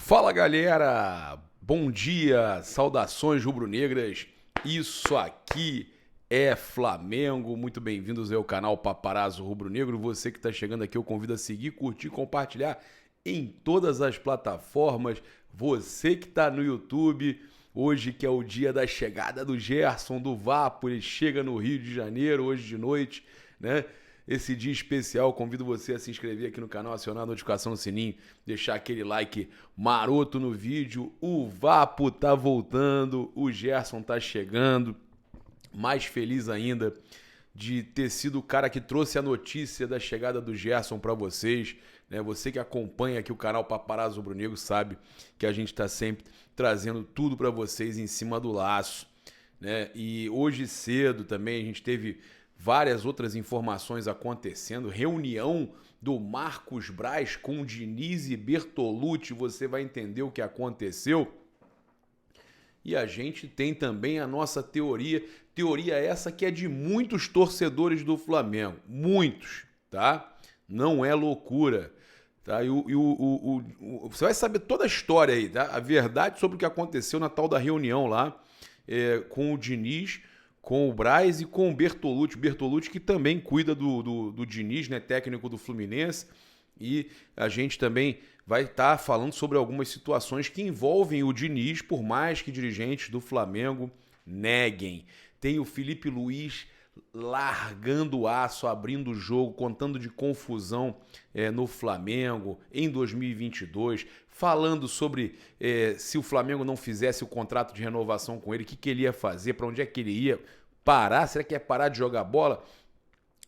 Fala galera, bom dia, saudações rubro-negras, isso aqui é Flamengo, muito bem-vindos ao canal Paparazzo Rubro-Negro, você que está chegando aqui eu convido a seguir, curtir, compartilhar em todas as plataformas, você que está no YouTube, hoje que é o dia da chegada do Gerson, do Vapo, ele chega no Rio de Janeiro hoje de noite, né? Esse dia especial, convido você a se inscrever aqui no canal, acionar a notificação no sininho, deixar aquele like maroto no vídeo. O Vapo tá voltando, o Gerson tá chegando. Mais feliz ainda de ter sido o cara que trouxe a notícia da chegada do Gerson para vocês. Né? Você que acompanha aqui o canal Paparazzo Rubro-Negro sabe que a gente está sempre trazendo tudo para vocês em cima do laço. Né? E hoje cedo também a gente teve várias outras informações acontecendo, reunião do Marcos Braz com Diniz e Bertolucci, você vai entender o que aconteceu. E a gente tem também a nossa teoria essa que é de muitos torcedores do Flamengo, muitos, tá? Não é loucura, tá? Você vai saber toda a história aí, tá? A verdade sobre o que aconteceu na tal da reunião lá com o Diniz, com o Braz e com o Bertolucci. Bertolucci que também cuida do Diniz, né, técnico do Fluminense. E a gente também vai estar falando sobre algumas situações que envolvem o Diniz, por mais que dirigentes do Flamengo neguem. Tem o Felipe Luiz largando o aço, abrindo o jogo, contando de confusão no Flamengo em 2022, falando sobre se o Flamengo não fizesse o contrato de renovação com ele, o que ele ia fazer, para onde é que ele ia parar, será que ia parar de jogar bola?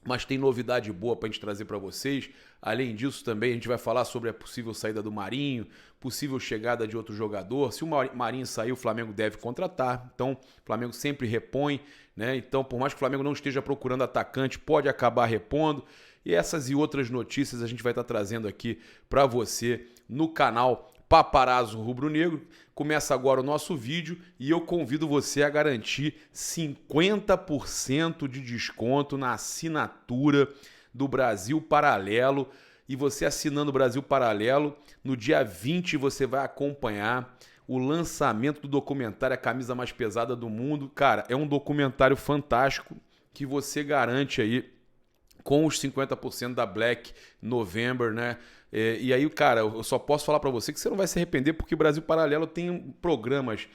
Mas tem novidade boa para a gente trazer para vocês. Além disso também a gente vai falar sobre a possível saída do Marinho, possível chegada de outro jogador. Se o Marinho sair, o Flamengo deve contratar. Então, o Flamengo sempre repõe, né? Então, por mais que o Flamengo não esteja procurando atacante, pode acabar repondo. E essas e outras notícias a gente vai estar trazendo aqui para você no canal Paparazzo Rubro-Negro. Começa agora o nosso vídeo e eu convido você a garantir 50% de desconto na assinatura do Brasil Paralelo. E você assinando o Brasil Paralelo, no dia 20 você vai acompanhar o lançamento do documentário A Camisa Mais Pesada do Mundo. Cara, é um documentário fantástico que você garante aí com os 50% da Black November, né? E aí, cara, eu só posso falar para você que você não vai se arrepender, porque o Brasil Paralelo tem programas,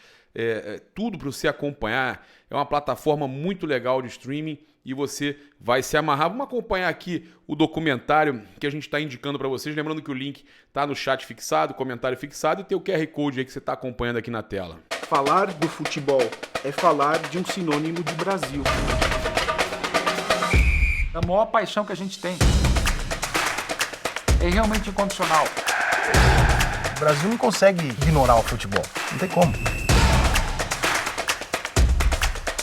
tudo para você acompanhar. É uma plataforma muito legal de streaming e você vai se amarrar. Vamos acompanhar aqui o documentário que a gente está indicando para vocês. Lembrando que o link está no chat fixado, comentário fixado, e tem o QR Code aí que você está acompanhando aqui na tela. Falar do futebol é falar de um sinônimo de Brasil. A maior paixão que a gente tem é realmente incondicional. O Brasil não consegue ignorar o futebol. Não tem como.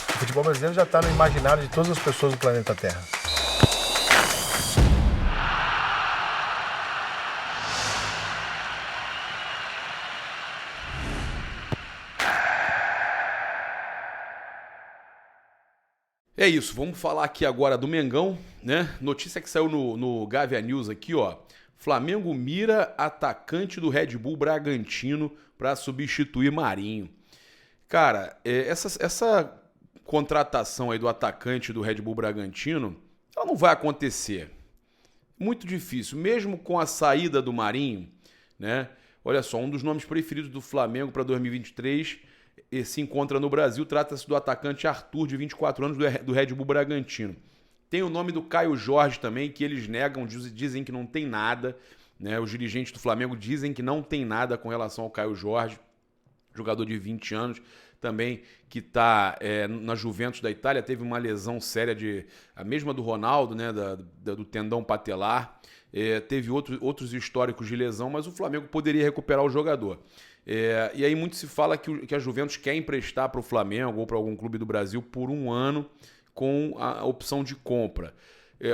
O futebol brasileiro já está no imaginário de todas as pessoas do planeta Terra. É isso, vamos falar aqui agora do Mengão, né? Notícia que saiu no Gávea News aqui, ó. Flamengo mira atacante do Red Bull Bragantino para substituir Marinho. Cara, essa contratação aí do atacante do Red Bull Bragantino, ela não vai acontecer. Muito difícil, mesmo com a saída do Marinho, né? Olha só, um dos nomes preferidos do Flamengo para 2023 se encontra no Brasil, trata-se do atacante Arthur, de 24 anos, do Red Bull Bragantino. Tem o nome do Caio Jorge também, que eles negam, dizem que não tem nada, né? Os dirigentes do Flamengo dizem que não tem nada com relação ao Caio Jorge, jogador de 20 anos, também que está na Juventus da Itália, teve uma lesão séria, a mesma do Ronaldo, né? Do tendão patelar, teve outros históricos de lesão, mas o Flamengo poderia recuperar o jogador. E aí muito se fala que a Juventus quer emprestar para o Flamengo ou para algum clube do Brasil por um ano com a opção de compra.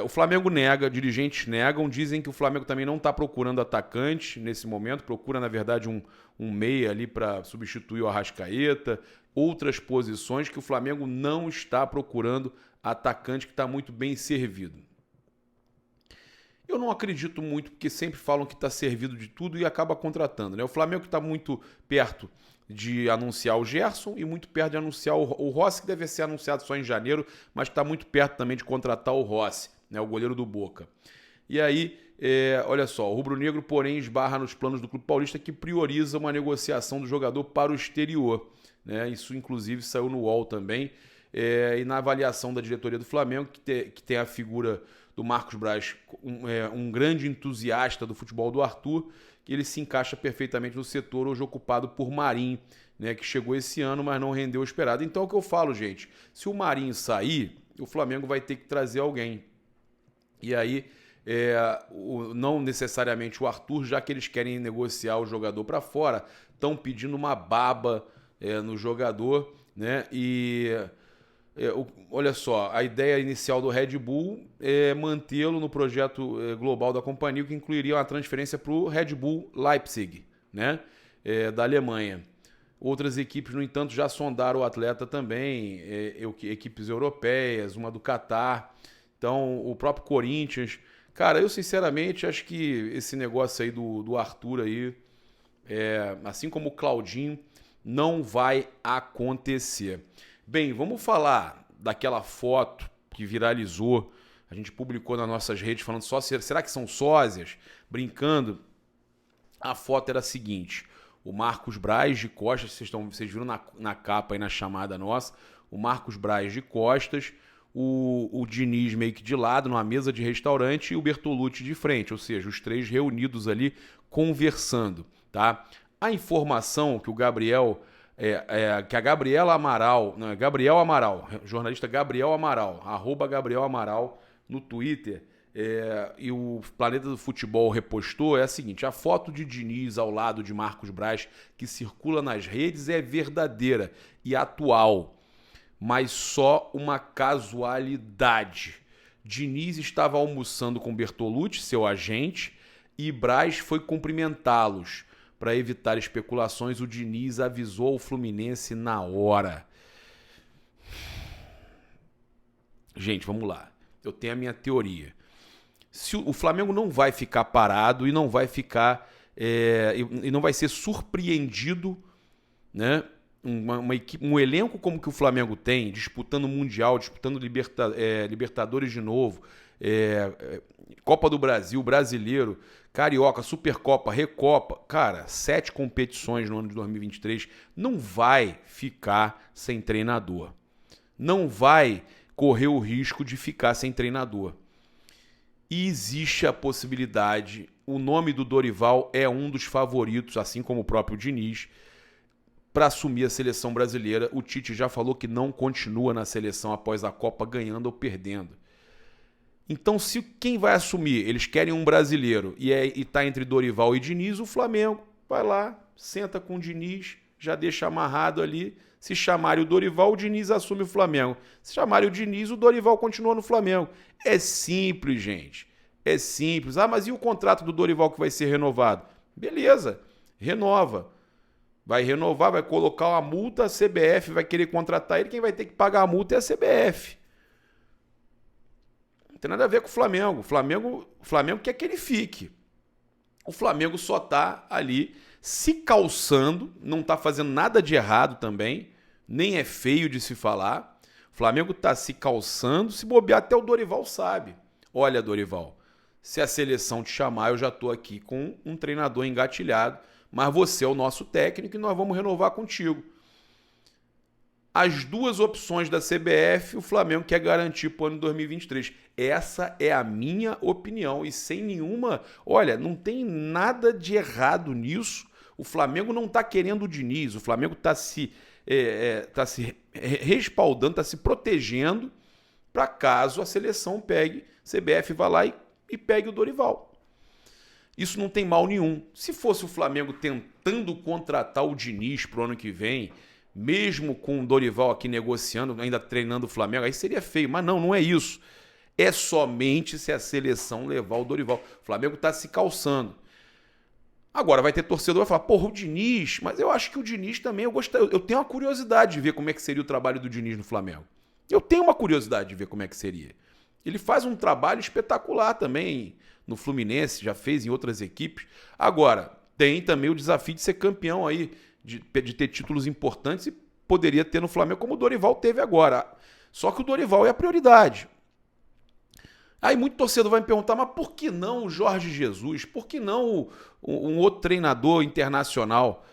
O Flamengo nega, dirigentes negam, dizem que o Flamengo também não está procurando atacante nesse momento, procura na verdade um meia ali para substituir o Arrascaeta, outras posições que o Flamengo não está procurando atacante, que está muito bem servido. Eu não acredito muito, porque sempre falam que está servido de tudo e acaba contratando, né? O Flamengo está muito perto de anunciar o Gerson e muito perto de anunciar o Rossi, que deve ser anunciado só em janeiro, mas está muito perto também de contratar o Rossi, né? O goleiro do Boca. E aí, olha só, o rubro-negro, porém, esbarra nos planos do Clube Paulista, que prioriza uma negociação do jogador para o exterior, né? Isso, inclusive, saiu no UOL também. E na avaliação da diretoria do Flamengo, que tem a figura do Marcos Braz, um grande entusiasta do futebol do Arthur, que ele se encaixa perfeitamente no setor hoje ocupado por Marinho, né, que chegou esse ano, mas não rendeu o esperado. Então é o que eu falo, gente, se o Marinho sair, o Flamengo vai ter que trazer alguém. E aí, não necessariamente o Arthur, já que eles querem negociar o jogador para fora, estão pedindo uma baba no jogador, né? Olha só, a ideia inicial do Red Bull é mantê-lo no projeto global da companhia, que incluiria uma transferência para o Red Bull Leipzig, né? Da Alemanha. Outras equipes, no entanto, já sondaram o atleta também, equipes europeias, uma do Catar. Então, o próprio Corinthians. Cara, eu sinceramente acho que esse negócio aí do Arthur aí, assim como o Claudinho, não vai acontecer. Bem, vamos falar daquela foto que viralizou. A gente publicou nas nossas redes falando será que são sósias? Brincando. A foto era a seguinte: o Marcos Braz de costas, vocês viram na capa aí na chamada nossa, o Marcos Braz de costas, o Diniz meio que de lado, numa mesa de restaurante, e o Bertolucci de frente, ou seja, os três reunidos ali conversando, tá? A informação que o Gabriel... que a Gabriel Amaral, jornalista Gabriel Amaral, @Gabriel Amaral no Twitter, e o Planeta do Futebol repostou, é a seguinte: a foto de Diniz ao lado de Marcos Braz que circula nas redes é verdadeira e atual, mas só uma casualidade. Diniz estava almoçando com Bertolucci, seu agente, e Braz foi cumprimentá-los. Para evitar especulações, o Diniz avisou o Fluminense na hora. Gente, vamos lá. Eu tenho a minha teoria. O Flamengo não vai ficar parado e não vai ficar e não vai ser surpreendido, né? Uma equipe, um elenco como que o Flamengo tem, disputando o Mundial, disputando Libertadores de novo, Copa do Brasil, Brasileiro, Carioca, Supercopa, Recopa, cara, 7 competições no ano de 2023, não vai ficar sem treinador. Não vai correr o risco de ficar sem treinador. E existe a possibilidade, o nome do Dorival é um dos favoritos, assim como o próprio Diniz, para assumir a seleção brasileira. O Tite já falou que não continua na seleção após a Copa, ganhando ou perdendo. Então, se quem vai assumir, eles querem um brasileiro e está entre Dorival e Diniz, o Flamengo vai lá, senta com o Diniz, já deixa amarrado ali. Se chamarem o Dorival, o Diniz assume o Flamengo. Se chamarem o Diniz, o Dorival continua no Flamengo. É simples, gente. É simples. Ah, mas e o contrato do Dorival que vai ser renovado? Beleza, renova. Vai renovar, vai colocar uma multa, a CBF vai querer contratar ele, quem vai ter que pagar a multa é a CBF. Não tem nada a ver com o Flamengo. O Flamengo quer que ele fique. O Flamengo só está ali se calçando, não está fazendo nada de errado também, nem é feio de se falar. O Flamengo está se calçando, se bobear até o Dorival sabe. Olha, Dorival, se a seleção te chamar, eu já estou aqui com um treinador engatilhado, mas você é o nosso técnico e nós vamos renovar contigo. As duas opções da CBF, o Flamengo quer garantir para o ano de 2023. Essa é a minha opinião e sem nenhuma... Olha, não tem nada de errado nisso. O Flamengo não está querendo o Diniz, o Flamengo está se respaldando, está se protegendo para caso a seleção pegue, CBF vá lá e pegue o Dorival. Isso não tem mal nenhum. Se fosse o Flamengo tentando contratar o Diniz para o ano que vem, mesmo com o Dorival aqui negociando, ainda treinando o Flamengo, aí seria feio. Mas não é isso. É somente se a seleção levar o Dorival. O Flamengo está se calçando. Agora vai ter torcedor que vai falar, porra, o Diniz, mas eu acho que o Diniz também, eu tenho uma curiosidade de ver como é que seria o trabalho do Diniz no Flamengo. Eu tenho uma curiosidade de ver como é que seria. Ele faz um trabalho espetacular também no Fluminense, já fez em outras equipes. Agora, tem também o desafio de ser campeão aí, de ter títulos importantes e poderia ter no Flamengo como o Dorival teve agora. Só que o Dorival é a prioridade. Aí muito torcedor vai me perguntar, mas por que não o Jorge Jesus? Por que não um outro treinador internacional?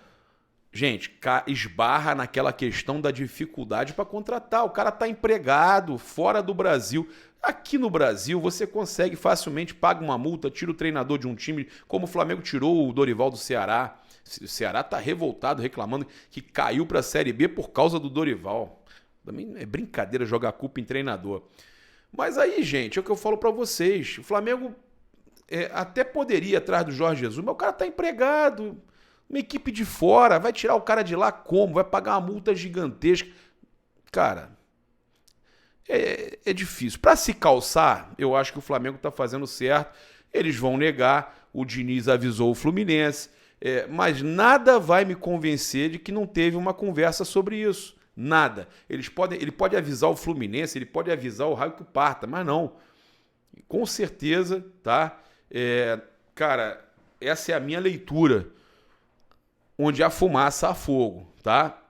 Gente, esbarra naquela questão da dificuldade para contratar. O cara está empregado fora do Brasil. Aqui no Brasil, você consegue facilmente, paga uma multa, tira o treinador de um time, como o Flamengo tirou o Dorival do Ceará. O Ceará está revoltado, reclamando que caiu para a Série B por causa do Dorival. Também é brincadeira jogar culpa em treinador. Mas aí, gente, é o que eu falo para vocês. O Flamengo até poderia ir atrás do Jorge Jesus, mas o cara tá empregado. Uma equipe de fora, vai tirar o cara de lá como? Vai pagar uma multa gigantesca. Cara, é difícil. Para se calçar, eu acho que o Flamengo tá fazendo certo. Eles vão negar. O Diniz avisou o Fluminense. Mas nada vai me convencer de que não teve uma conversa sobre isso. Nada. Ele pode avisar o Fluminense, ele pode avisar o raio que parta, mas não. Com certeza, tá? Cara, essa é a minha leitura. Onde há fumaça, há fogo, tá?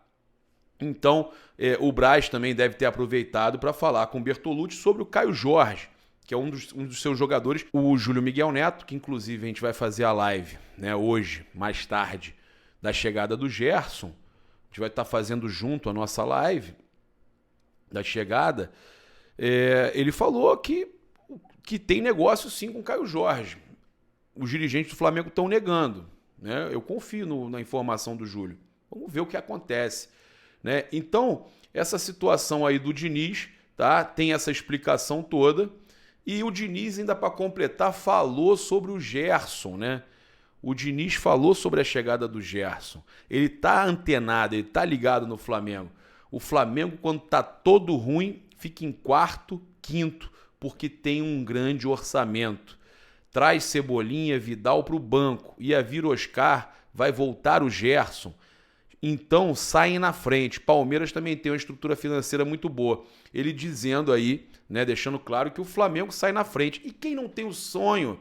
Então, o Braz também deve ter aproveitado para falar com o Bertolucci sobre o Caio Jorge, que é um dos seus jogadores, o Júlio Miguel Neto, que inclusive a gente vai fazer a live, né, hoje, mais tarde, da chegada do Gerson. A gente vai estar fazendo junto a nossa live da chegada. Ele falou que tem negócio sim com o Caio Jorge. Os dirigentes do Flamengo estão negando, né? Eu confio na informação do Júlio. Vamos ver o que acontece, né? Então, essa situação aí do Diniz, tá? Tem essa explicação toda. E o Diniz, ainda para completar, falou sobre o Gerson, né? O Diniz falou sobre a chegada do Gerson. Ele tá antenado, ele tá ligado no Flamengo. O Flamengo, quando tá todo ruim, fica em quarto, quinto, porque tem um grande orçamento. Traz Cebolinha, Vidal para o banco. Ia vir Oscar, vai voltar o Gerson. Então, saem na frente. Palmeiras também tem uma estrutura financeira muito boa. Ele dizendo aí, né, deixando claro que o Flamengo sai na frente. E quem não tem o sonho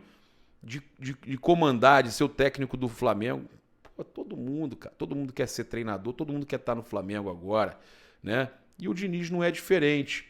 de comandar, de ser o técnico do Flamengo? Pô, todo mundo, cara. Todo mundo quer ser treinador, todo mundo quer estar no Flamengo agora, né? E o Diniz não é diferente.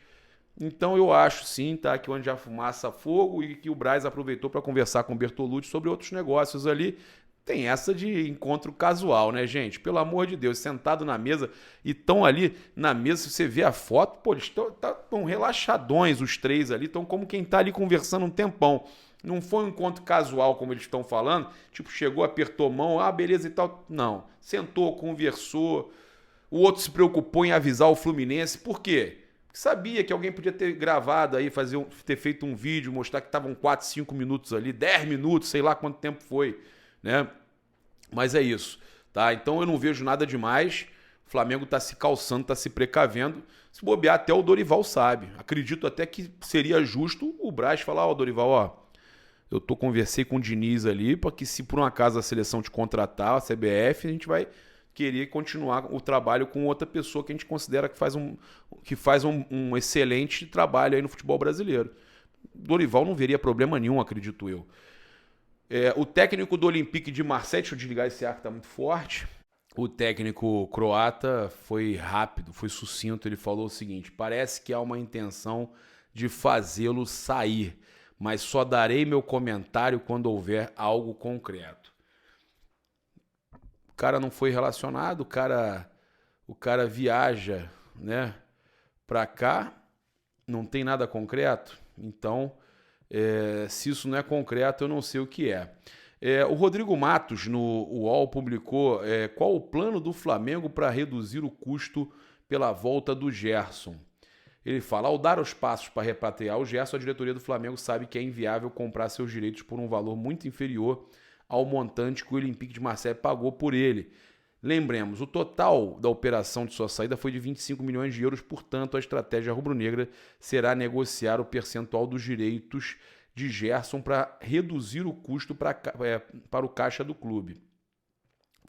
Então eu acho sim, tá, que onde há fumaça, há fogo, e que o Braz aproveitou para conversar com o Bertolucci sobre outros negócios ali. Tem essa de encontro casual, né, gente? Pelo amor de Deus, sentado na mesa e estão ali na mesa, se você vê a foto, pô, eles estão relaxadões os três ali, estão como quem tá ali conversando um tempão. Não foi um encontro casual, como eles estão falando, tipo, chegou, apertou mão, beleza e tal. Não, sentou, conversou, o outro se preocupou em avisar o Fluminense. Por quê? Porque sabia que alguém podia ter gravado aí, ter feito um vídeo, mostrar que estavam 4, 5 minutos ali, 10 minutos, sei lá quanto tempo foi, né? Mas é isso, tá? Então eu não vejo nada demais. O Flamengo tá se calçando, tá se precavendo. Se bobear, até o Dorival sabe. Acredito até que seria justo o Braz falar, Dorival, eu conversei com o Diniz ali, para que se por um acaso a seleção te contratar, a CBF, a gente vai querer continuar o trabalho com outra pessoa que a gente considera que faz um excelente trabalho aí no futebol brasileiro. Dorival não veria problema nenhum, acredito eu. O técnico do Olympique de Marseille, deixa eu desligar esse ar que está muito forte. O técnico croata foi rápido, foi sucinto. Ele falou o seguinte: parece que há uma intenção de fazê-lo sair, mas só darei meu comentário quando houver algo concreto. O cara não foi relacionado, o cara viaja, né, para cá, não tem nada concreto. Então, se isso não é concreto, eu não sei o que é. O Rodrigo Matos, no UOL, publicou qual o plano do Flamengo para reduzir o custo pela volta do Gerson. Ele fala: ao dar os passos para repatriar o Gerson, a diretoria do Flamengo sabe que é inviável comprar seus direitos por um valor muito inferior ao montante que o Olympique de Marseille pagou por ele. Lembremos, o total da operação de sua saída foi de 25 milhões de euros, portanto, a estratégia rubro-negra será negociar o percentual dos direitos de Gerson para reduzir o custo para o caixa do clube.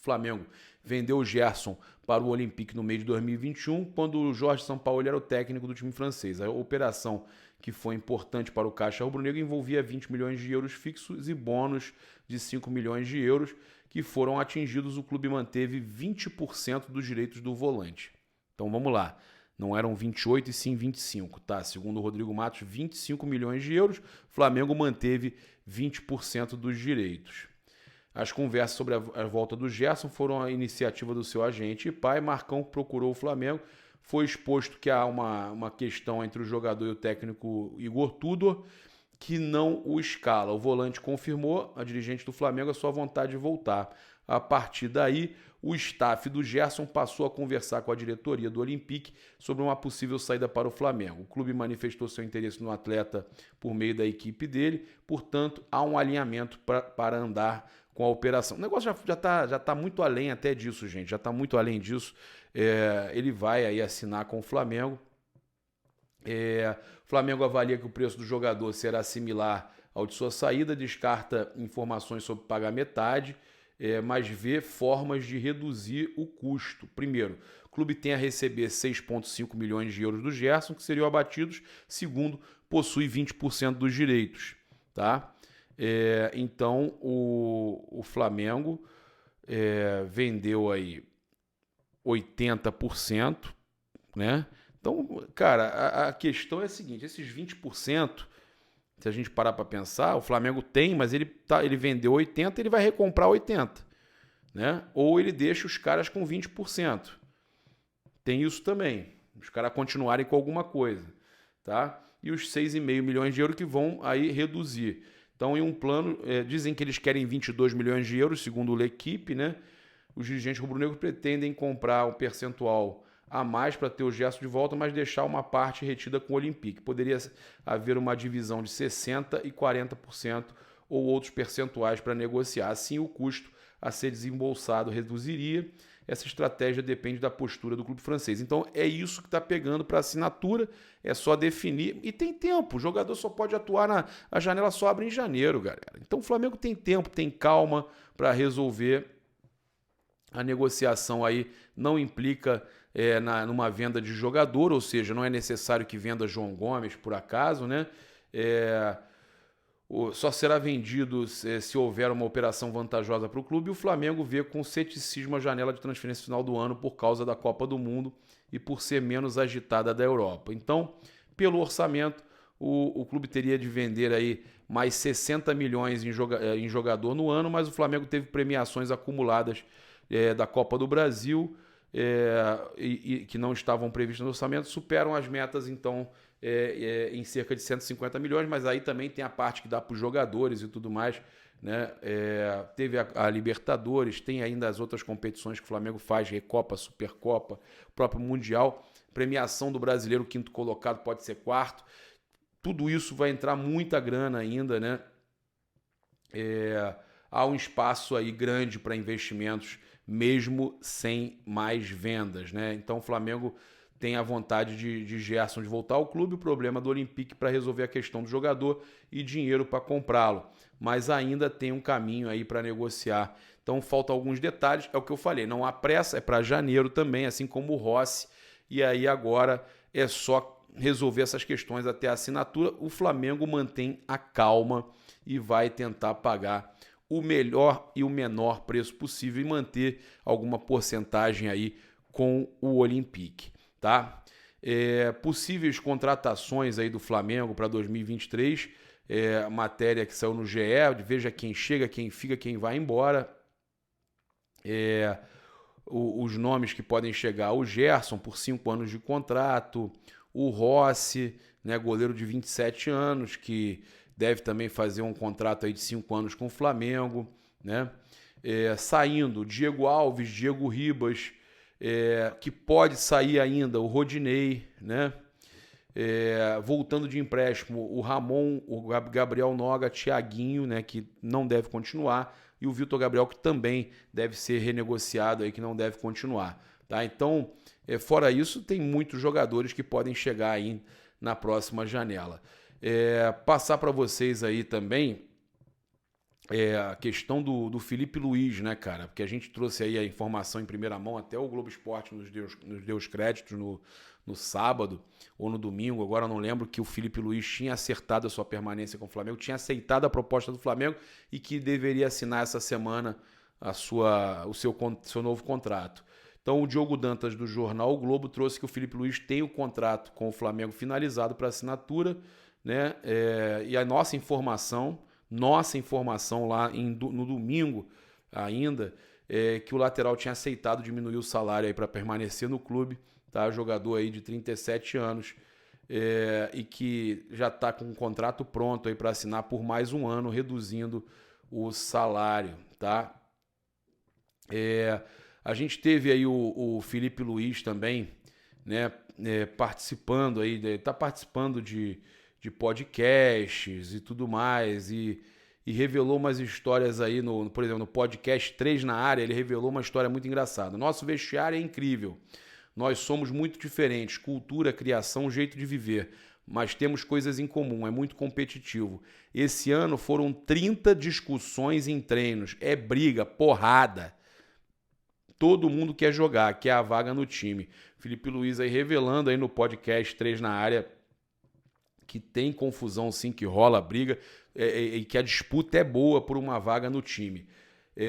Flamengo vendeu o Gerson para o Olympique no mês de 2021, quando o Jorge Sampaoli era o técnico do time francês. A operação, que foi importante para o caixa rubro-negro, envolvia 20 milhões de euros fixos e bônus de 5 milhões de euros, que foram atingidos. O clube manteve 20% dos direitos do volante. Então vamos lá, não eram 28 e sim 25, tá? Segundo o Rodrigo Matos, 25 milhões de euros, o Flamengo manteve 20% dos direitos. As conversas sobre a volta do Gerson foram a iniciativa do seu agente e pai. Marcão procurou o Flamengo. Foi exposto que há uma questão entre o jogador e o técnico Igor Tudor, que não o escala. O volante confirmou, a dirigente do Flamengo, a sua vontade de voltar. A partir daí, o staff do Gerson passou a conversar com a diretoria do Olympique sobre uma possível saída para o Flamengo. O clube manifestou seu interesse no atleta por meio da equipe dele, portanto, há um alinhamento para andar com a operação. O negócio já tá muito além até disso, gente. Já está muito além disso. Ele vai aí assinar com o Flamengo. O Flamengo avalia que o preço do jogador será similar ao de sua saída, descarta informações sobre pagar metade, mas vê formas de reduzir o custo. Primeiro, o clube tem a receber 6,5 milhões de euros do Gerson, que seriam abatidos. Segundo, possui 20% dos direitos, tá? Então o Flamengo vendeu aí 80%, né? Então, cara, a questão é a seguinte: esses 20%, se a gente parar para pensar, o Flamengo tem, mas ele vendeu 80%, ele vai recomprar 80%, né? Ou ele deixa os caras com 20%. Tem isso também, os caras continuarem com alguma coisa, tá? E os 6,5 milhões de euros que vão aí reduzir. Então, em um plano, dizem que eles querem 22 milhões de euros, segundo o L'Equipe, né? Os dirigentes rubro-negros pretendem comprar um percentual a mais para ter o Gerson de volta, mas deixar uma parte retida com o Olympique. Poderia haver uma divisão de 60% e 40% ou outros percentuais para negociar. Assim, o custo a ser desembolsado reduziria. Essa estratégia depende da postura do clube francês. Então, é isso que está pegando para assinatura, é só definir. E tem tempo, o jogador só pode atuar, a janela só abre em janeiro, galera. Então, o Flamengo tem tempo, tem calma para resolver. A negociação aí não implica numa venda de jogador, ou seja, não é necessário que venda João Gomes, por acaso, né? Só será vendido se houver uma operação vantajosa para o clube. E o Flamengo vê com ceticismo a janela de transferência final do ano por causa da Copa do Mundo e por ser menos agitada da Europa. Então, pelo orçamento, o clube teria de vender aí mais 60 milhões em jogador no ano, mas o Flamengo teve premiações acumuladas da Copa do Brasil e que não estavam previstas no orçamento, superam as metas, então, em cerca de 150 milhões, mas aí também tem a parte que dá para os jogadores e tudo mais, né? Teve a Libertadores, tem ainda as outras competições que o Flamengo faz, Recopa, Supercopa, o próprio Mundial, premiação do brasileiro, quinto colocado pode ser quarto, tudo isso vai entrar muita grana ainda, né? Há um espaço aí grande para investimentos, mesmo sem mais vendas, né? Então o Flamengo tem a vontade de Gerson de voltar ao clube, o problema do Olympique para resolver a questão do jogador e dinheiro para comprá-lo. Mas ainda tem um caminho aí para negociar. Então faltam alguns detalhes, é o que eu falei, não há pressa, é para janeiro também, assim como o Rossi. E aí agora é só resolver essas questões até a assinatura. O Flamengo mantém a calma e vai tentar pagar o melhor e o menor preço possível e manter alguma porcentagem aí com o Olympique, tá? Possíveis contratações aí do Flamengo para 2023, matéria que saiu no GE, veja quem chega, quem fica, quem vai embora. Os nomes que podem chegar: o Gerson por 5 anos de contrato, o Rossi, né, goleiro de 27 anos, que deve também fazer um contrato aí de 5 anos com o Flamengo, né? Saindo Diego Alves, Diego Ribas, que pode sair ainda o Rodinei, né? Voltando de empréstimo o Ramon, o Gabriel Noga, Thiaguinho, né, que não deve continuar, e o Vitor Gabriel, que também deve ser renegociado aí, que não deve continuar, tá? Então, fora isso, tem muitos jogadores que podem chegar aí na próxima janela. Passar para vocês aí também a questão do Felipe Luiz, né, cara? Porque a gente trouxe aí a informação em primeira mão, até o Globo Esporte nos deu os créditos no sábado ou no domingo, agora eu não lembro, que o Felipe Luiz tinha acertado a sua permanência com o Flamengo, tinha aceitado a proposta do Flamengo e que deveria assinar essa semana o seu novo contrato. Então o Diogo Dantas, do jornal O Globo, trouxe que o Felipe Luiz tem o contrato com o Flamengo finalizado para assinatura, né? E a nossa informação lá no domingo ainda, que o lateral tinha aceitado diminuir o salário para permanecer no clube, tá? Jogador aí de 37 anos, e que já está com um contrato pronto para assinar por mais um ano, reduzindo o salário, tá? A gente teve aí o Felipe Luiz também, né, participando aí, está participando de podcasts e tudo mais, e revelou umas histórias aí, por exemplo, no podcast 3 na Área, ele revelou uma história muito engraçada. Nosso vestiário é incrível, nós somos muito diferentes, cultura, criação, jeito de viver, mas temos coisas em comum, é muito competitivo. Esse ano foram 30 discussões em treinos, é briga, porrada. Todo mundo quer jogar, quer a vaga no time. Felipe Luiz aí revelando aí no podcast 3 na Área que tem confusão sim, que rola briga, e que a disputa é boa por uma vaga no time.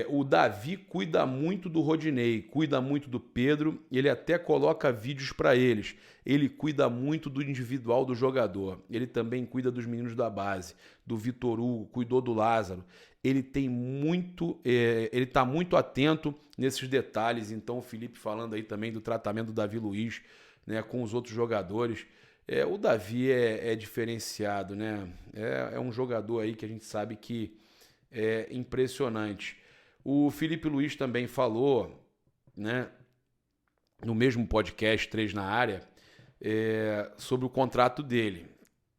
O Davi cuida muito do Rodinei, cuida muito do Pedro, ele até coloca vídeos para eles. Ele cuida muito do individual do jogador. Ele também cuida dos meninos da base, do Vitor Hugo, cuidou do Lázaro. Ele está muito atento nesses detalhes. Então o Felipe falando aí também do tratamento do Davi Luiz, né, com os outros jogadores. O Davi é diferenciado, né? É um jogador aí que a gente sabe que é impressionante. O Felipe Luiz também falou, né, no mesmo podcast 3 na Área, sobre o contrato dele,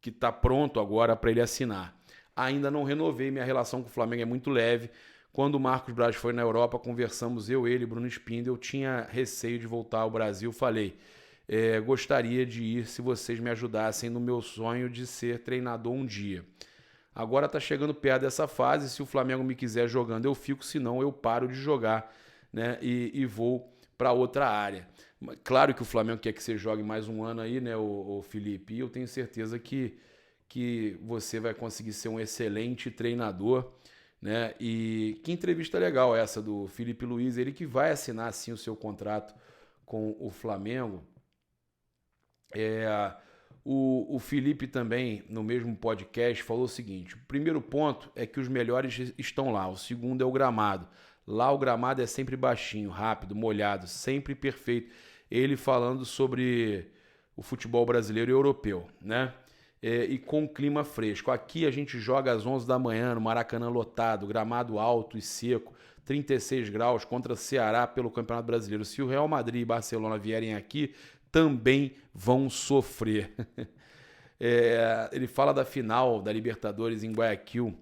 que está pronto agora para ele assinar. Ainda não renovei, minha relação com o Flamengo é muito leve. Quando o Marcos Braz foi na Europa, conversamos ele, Bruno Spindel, eu tinha receio de voltar ao Brasil, falei... gostaria de ir se vocês me ajudassem no meu sonho de ser treinador um dia. Agora está chegando perto dessa fase, se o Flamengo me quiser jogando eu fico, senão eu paro de jogar, né, e vou para outra área. Claro que o Flamengo quer que você jogue mais um ano aí, né, o Felipe, e eu tenho certeza que você vai conseguir ser um excelente treinador, né? E que entrevista legal essa do Felipe Luiz, ele que vai assinar sim o seu contrato com o Flamengo. O Felipe também, no mesmo podcast, falou o seguinte: o primeiro ponto é que os melhores estão lá, o segundo é o gramado. Lá o gramado é sempre baixinho, rápido, molhado, sempre perfeito. Ele falando sobre o futebol brasileiro e europeu, né? E com clima fresco. Aqui a gente joga às 11 da manhã, no Maracanã lotado, gramado alto e seco, 36 graus contra Ceará pelo Campeonato Brasileiro. Se o Real Madrid e Barcelona vierem aqui, também vão sofrer. Ele fala da final da Libertadores em Guayaquil,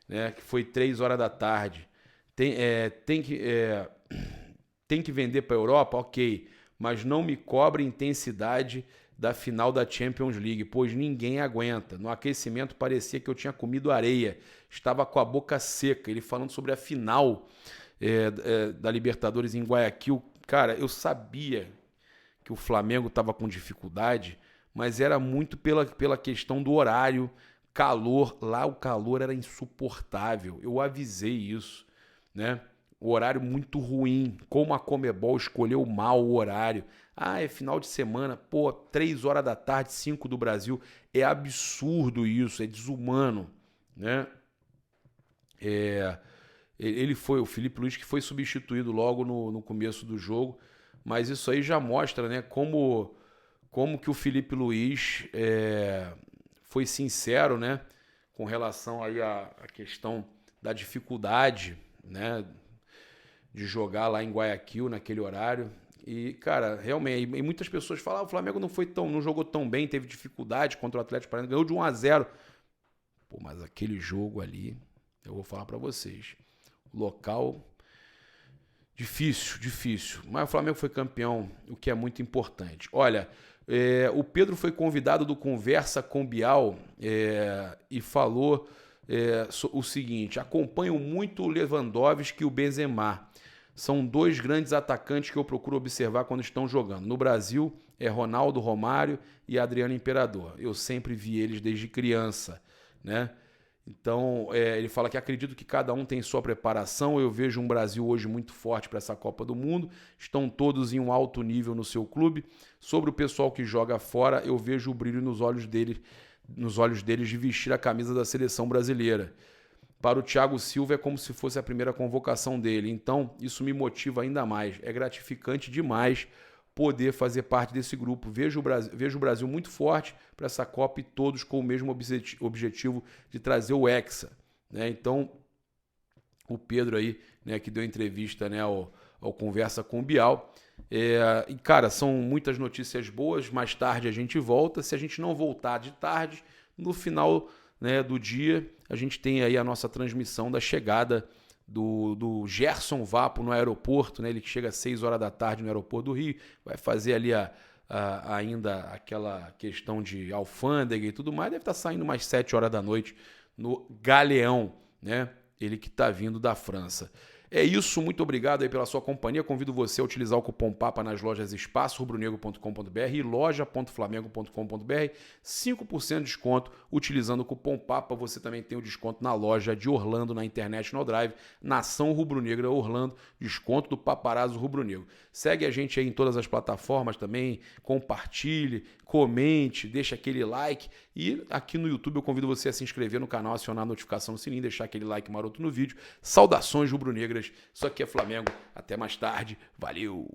né, que foi 3 horas da tarde. Tem que vender para a Europa? Ok, mas não me cobre intensidade da final da Champions League, pois ninguém aguenta. No aquecimento parecia que eu tinha comido areia, estava com a boca seca. Ele falando sobre a final da Libertadores em Guayaquil. Cara, eu sabia que o Flamengo estava com dificuldade, mas era muito pela questão do horário, calor. Lá o calor era insuportável, eu avisei isso, né? O horário muito ruim, como a Conmebol escolheu mal o horário. É final de semana, 3 horas da tarde, 5 do Brasil, é absurdo isso, é desumano, né? O Felipe Luiz, que foi substituído logo no começo do jogo, mas isso aí já mostra, né, como que o Felipe Luiz foi sincero, né, com relação aí à questão da dificuldade, né, de jogar lá em Guayaquil naquele horário. E, cara, realmente, e muitas pessoas falam, o Flamengo não jogou tão bem, teve dificuldade contra o Atlético Paranaense, ganhou de 1-0. Mas aquele jogo ali, eu vou falar para vocês, local difícil, mas o Flamengo foi campeão, o que é muito importante. Olha, o Pedro foi convidado do Conversa com Bial e falou o seguinte: acompanho muito o Lewandowski e o Benzema. São dois grandes atacantes que eu procuro observar quando estão jogando. No Brasil, é Ronaldo, Romário e Adriano Imperador. Eu sempre vi eles desde criança, né? Então, ele fala que acredito que cada um tem sua preparação. Eu vejo um Brasil hoje muito forte para essa Copa do Mundo. Estão todos em um alto nível no seu clube. Sobre o pessoal que joga fora, eu vejo o brilho nos olhos deles de vestir a camisa da seleção brasileira. Para o Thiago Silva é como se fosse a primeira convocação dele. Então, isso me motiva ainda mais. É gratificante demais poder fazer parte desse grupo. Vejo o Brasil muito forte para essa Copa e todos com o mesmo objetivo de trazer o Hexa, né? Então, o Pedro aí, né, que deu entrevista, né, ao Conversa com o Bial. E, cara, são muitas notícias boas. Mais tarde a gente volta. Se a gente não voltar de tarde, no final, né, do dia, a gente tem aí a nossa transmissão da chegada do Gerson Vapo no aeroporto, né? Ele que chega às 6 horas da tarde no aeroporto do Rio, vai fazer ali ainda aquela questão de alfândega e tudo mais, deve estar saindo mais 7 horas da noite no Galeão, né? Ele que está vindo da França. É isso, muito obrigado aí pela sua companhia. Convido você a utilizar o cupom PAPA nas lojas espaçorubronegro.com.br e loja.flamengo.com.br. 5% de desconto utilizando o cupom PAPA. Você também tem o desconto na loja de Orlando, na International Drive, Nação Rubro-Negra Orlando, desconto do Paparazzo Rubro-Negro. Segue a gente aí em todas as plataformas também, compartilhe, comente, deixa aquele like e aqui no YouTube eu convido você a se inscrever no canal, acionar a notificação no sininho, deixar aquele like maroto no vídeo. Saudações rubro-negras, isso aqui é Flamengo, até mais tarde, valeu!